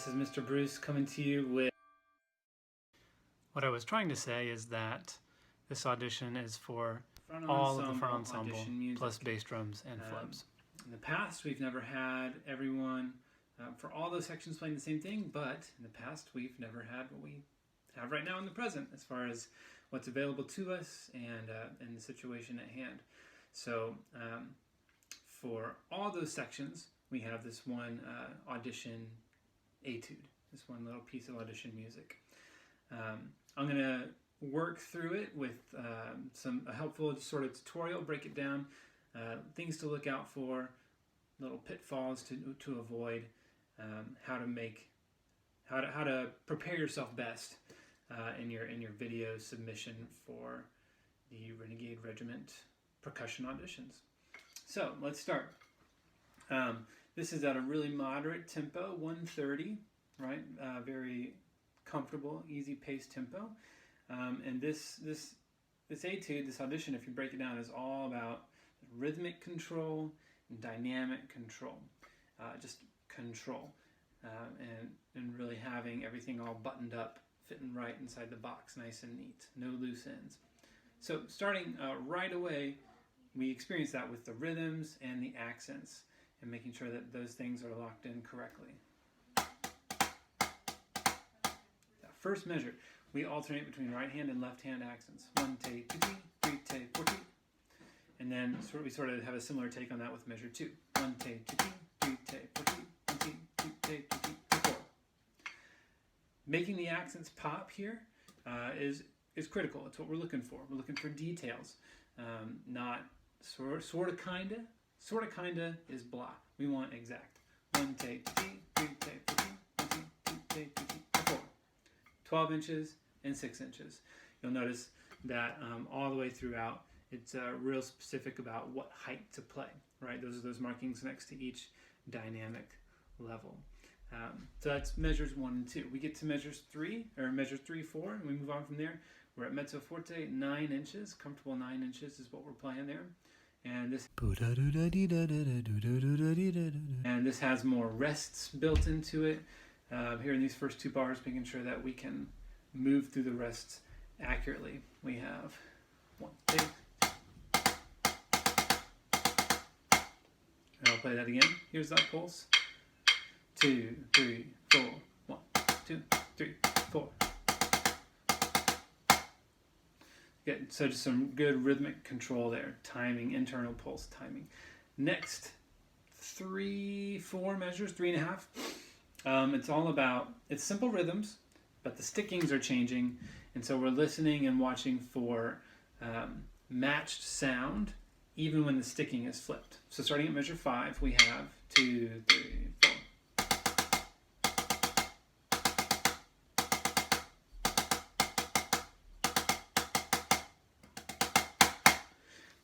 this is Mr. Bruce coming to you with... What I was trying to say is that this audition is for all of the front ensemble, plus bass drums and flubs. In the past, we've never had everyone for all those sections playing the same thing, but in the past, we've never had what we have right now in the present, as far as what's available to us and the situation at hand. So for all those sections, we have this one audition etude, this one little piece of audition music. I'm going to work through it with a helpful sort of tutorial, break it down, things to look out for, little pitfalls to avoid, how to prepare yourself best in your video submission for the Renegade Regiment percussion auditions. So let's start. This is at a really moderate tempo, 130, right? Very comfortable, easy pace tempo. And this etude, this audition, if you break it down, is all about rhythmic control and dynamic control. Just control. And really having everything all buttoned up, fitting right inside the box, nice and neat, no loose ends. So starting right away, we experience that with the rhythms and the accents, and making sure that those things are locked in correctly. That first measure, we alternate between right hand and left hand accents. 1 te, 2 te, 3 te, 4 te. And then we sort of have a similar take on that with measure 2. 1 te, 2 te, 3 te, 4 te, 1 te, 2 te, 2 te, 4. Making the accents pop here is critical. It's what we're looking for. We're looking for details, not sort of kinda is blah. We want exact. 1 te, 2 te, 3 te, 4 te, 1 te, 2 te, 2 te, 4. 12 inches and 6 inches. You'll notice that all the way throughout, it's real specific about what height to play, right? Those are those markings next to each dynamic level. So that's measures 1 and 2. We get to measures 3, 4, and we move on from there. We're at mezzo forte, 9 inches. Comfortable 9 inches is what we're playing there. And this has more rests built into it. Here in these first 2 bars, making sure that we can move through the rests accurately. We have 1, 2. And I'll play that again. Here's that pulse. 2, 3, 4. 1, 2, 3, 4. Good. So just some good rhythmic control there. Timing, internal pulse timing. Next, 3, 4 measures, 3.5. It's all about, it's simple rhythms, but the stickings are changing. And so we're listening and watching for matched sound, even when the sticking is flipped. So starting at measure 5, we have 2, 3, 4.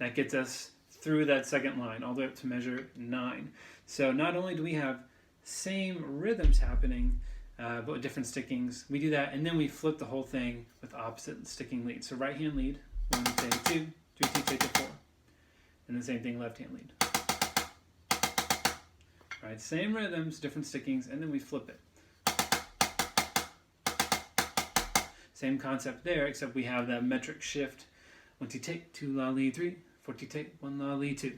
That gets us through that second line, all the way up to measure 9. So not only do we have same rhythms happening, but with different stickings, we do that, and then we flip the whole thing with opposite sticking lead. So right hand lead, 1, 2, 3, 2, 4. And the same thing, left hand lead. Right, same rhythms, different stickings, and then we flip it. Same concept there, except we have that metric shift. 1 ti take, 2 la li 3, 4 ti take, 1 la li 2.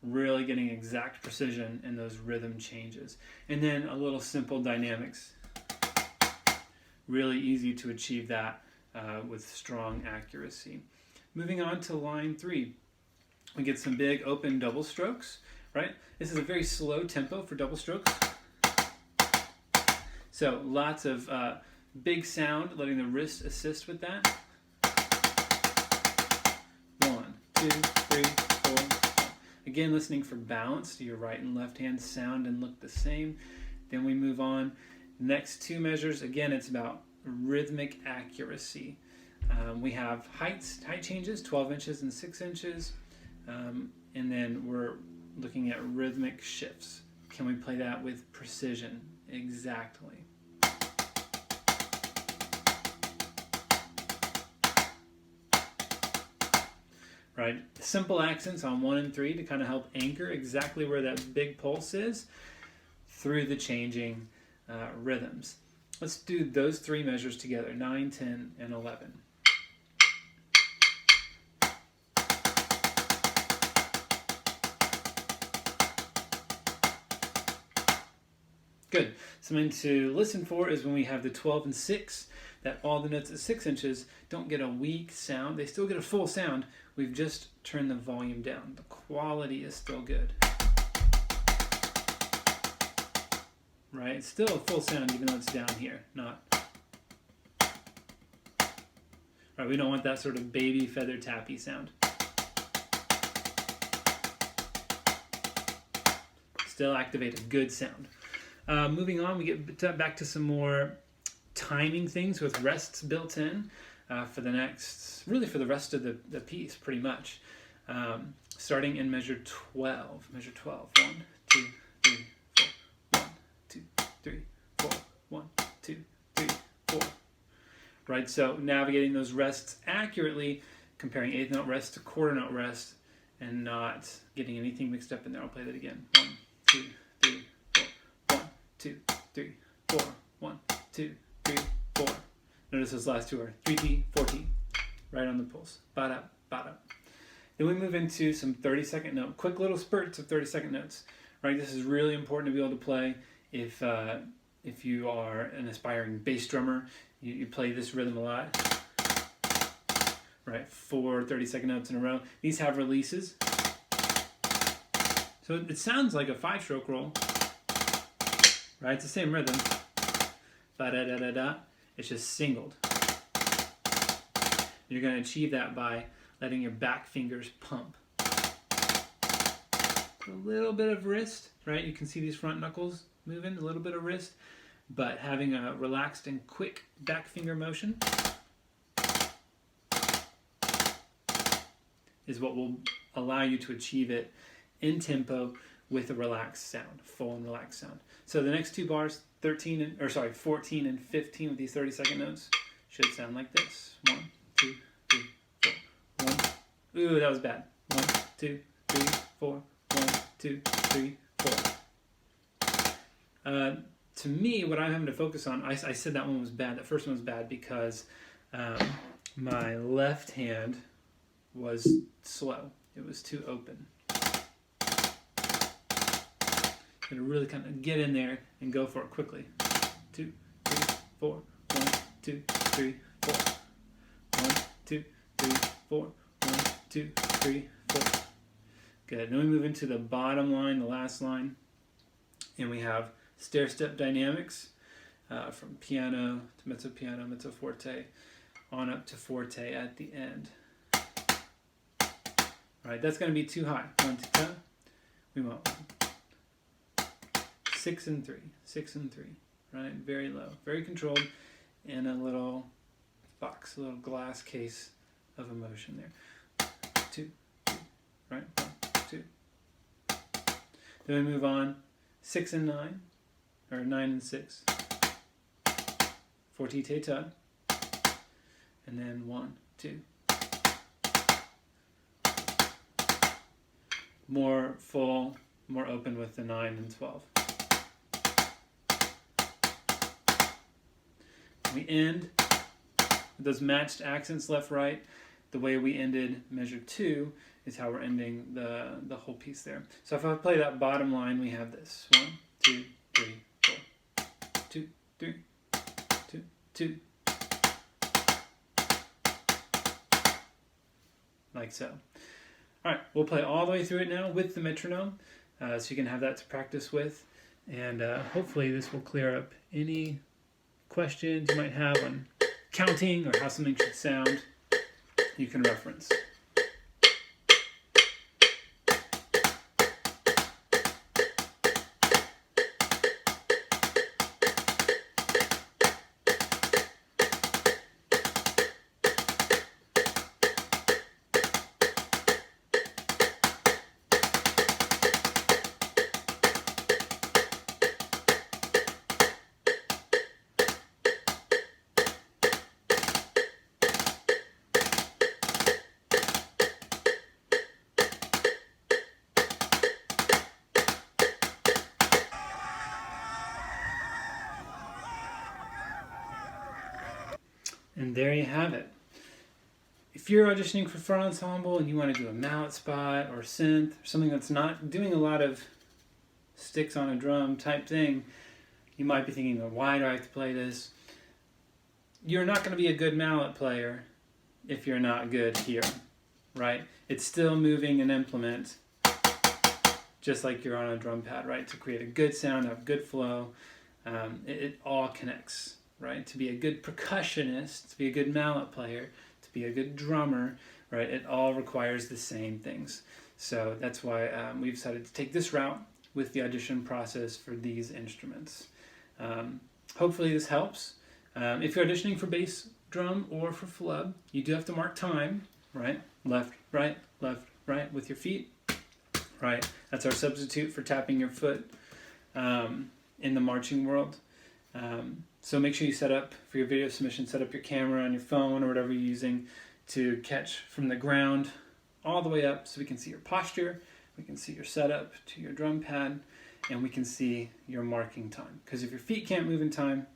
Really getting exact precision in those rhythm changes. And then a little simple dynamics. Really easy to achieve that with strong accuracy. Moving on to line 3. We get some big open double strokes, right? This is a very slow tempo for double strokes. So lots of big sound, letting the wrist assist with that. 1, 2, 3, 4. Again, listening for balance. Do your right and left hand sound and look the same. Then we move on. Next 2 measures, again, it's about rhythmic accuracy. We have height changes, 12 inches and 6 inches. And then we're looking at rhythmic shifts. Can we play that with precision? Exactly. Right? Simple accents on 1 and 3 to kind of help anchor exactly where that big pulse is through the changing rhythms. Let's do those three measures together, 9, 10, and 11. Good. Something to listen for is when we have the 12 and 6, that all the notes at 6 inches don't get a weak sound. They still get a full sound. We've just turned the volume down. The quality is still good. Right? It's still a full sound even though it's down here. Not. Right, we don't want that sort of baby feather tappy sound. Still activate a good sound. Moving on, we get back to some more timing things with rests built in for the rest of the piece, pretty much. Starting in measure 12. Measure 12. 1, 2, 3, 4. 1, 2, 3, 4. 1, 2, 3, 4. Right, so navigating those rests accurately, comparing eighth note rest to quarter note rest, and not getting anything mixed up in there. I'll play that again. 1, 2, 3, 4. 1, 2, 3, 4. 1, 2, 3, 4. Notice those last two are 3T, 4T, right on the pulse. Ba-da, ba-da. Then we move into some 30-second note, quick little spurts of 30-second notes. Right, this is really important to be able to play if you are an aspiring bass drummer. You play this rhythm a lot. Right, 4 30-second notes in a row. These have releases. So it sounds like a 5-stroke roll. Right, it's the same rhythm. Ba-da-da-da-da. It's just singled. You're going to achieve that by letting your back fingers pump. A little bit of wrist, right? You can see these front knuckles moving, a little bit of wrist, but having a relaxed and quick back finger motion is what will allow you to achieve it in tempo with a relaxed sound, full and relaxed sound. So the next two bars, 14 and 15 with these 30-second notes should sound like this. 1, 2, 3, 4. 1. Ooh, that was bad. 1, 2, 3, 4. 1, 2, 3, 4. To me, what I'm having to focus on, I said that one was bad. That first one was bad because my left hand was slow. It was too open. Gonna really kind of get in there and go for it quickly. 2, 3, 4. 1, 2, 3, 4. 1, 2, 3, 4. 1, 2, 3, 4. Good. Then we move into the bottom line, the last line, and we have stair-step dynamics from piano to mezzo piano, mezzo forte, on up to forte at the end. All right, that's going to be too high. 1 to 10. We want 6 and 3, 6 and 3. Right, very low, very controlled, in a little box, a little glass case of emotion there. 2, 3, right, 1, 2. Then we move on, 6 and 9, or 9 and 6. Forte ta, and then 1, 2. More full, more open with the 9 and 12. We end with those matched accents left, right. The way we ended measure 2 is how we're ending the whole piece there. So if I play that bottom line, we have this. 1, 2, 3, 4. 2, 3, 2, 2. Like so. All right, we'll play all the way through it now with the metronome, so you can have that to practice with. And hopefully this will clear up any questions you might have on counting or how something should sound. You can reference. And there you have it. If you're auditioning for front ensemble and you want to do a mallet spot or synth, or something that's not doing a lot of sticks on a drum type thing, you might be thinking, well, why do I have to play this? You're not going to be a good mallet player if you're not good here, right? It's still moving an implement just like you're on a drum pad, right? To create a good sound, have good flow, it all connects, right? To be a good percussionist, to be a good mallet player, to be a good drummer, right? It all requires the same things. So that's why we've decided to take this route with the audition process for these instruments. Hopefully this helps. If you're auditioning for bass drum or for flub, you do have to mark time, right? Left, right with your feet, right? That's our substitute for tapping your foot in the marching world. So make sure you set up, for your video submission, set up your camera on your phone or whatever you're using to catch from the ground all the way up so we can see your posture, we can see your setup to your drum pad, and we can see your marking time. Because if your feet can't move in time,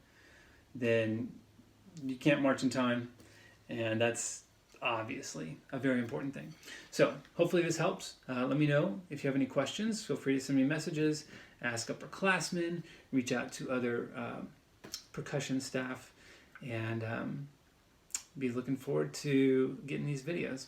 then you can't march in time, and that's obviously a very important thing. So hopefully this helps. Let me know if you have any questions. Feel free to send me messages, ask upperclassmen, reach out to other percussion staff, and be looking forward to getting these videos.